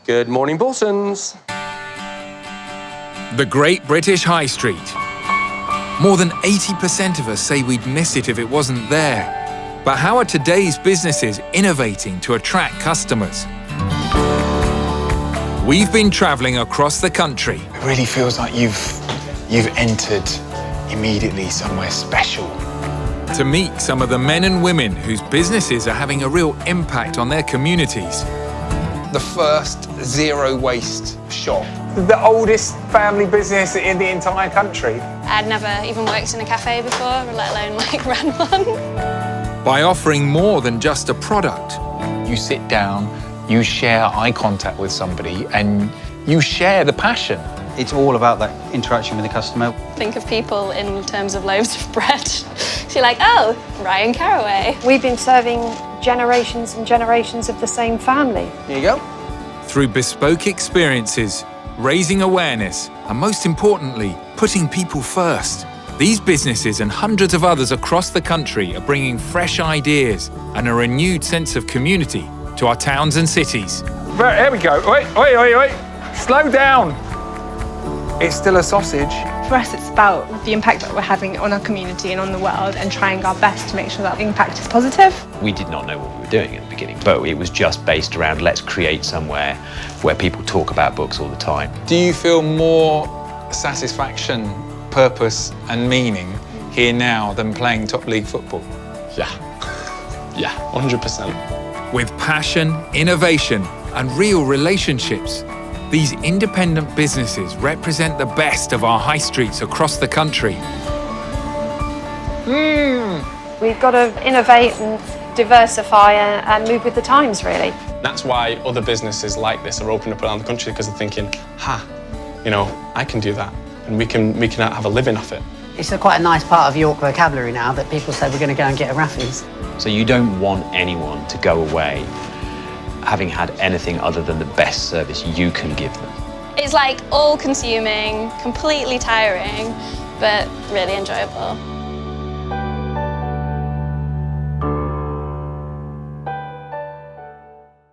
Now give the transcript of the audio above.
Good morning, Bolsons. The Great British High Street. More than 80% of us say we'd miss it if it wasn't there. But how are today's businesses innovating to attract customers? We've been travelling across the country. It really feels like you've entered immediately somewhere special. To meet some of the men and women whose businesses are having a real impact on their communities. The first zero waste shop. The oldest family business in the entire country. I'd never even worked in a cafe before, let alone ran one. By offering more than just a product. You sit down, you share eye contact with somebody, and you share the passion. It's all about that interaction with the customer. Think of people in terms of loaves of bread. So you're like, oh, Ryan Caraway. We've been serving generations and generations of the same family. Here you go. Through bespoke experiences, raising awareness, and most importantly, putting people first. These businesses and hundreds of others across the country are bringing fresh ideas and a renewed sense of community to our towns and cities. Here we go. Wait. Slow down. It's still a sausage. For us, it's about the impact that we're having on our community and on the world and trying our best to make sure that the impact is positive. We did not know what we were doing at the beginning, but it was just based around let's create somewhere where people talk about books all the time. Do you feel more satisfaction, purpose and meaning here now than playing top league football? Yeah, 100%. With passion, innovation and real relationships, these independent businesses represent the best of our high streets across the country. We've got to innovate and diversify and move with the times, really. That's why other businesses like this are opening up around the country, because they're thinking, I can do that, and we can have a living off it. It's quite a nice part of York vocabulary now that people say we're going to go and get a Raffles. So you don't want anyone to go away having had anything other than the best service you can give them. It's like all-consuming, completely tiring, but really enjoyable.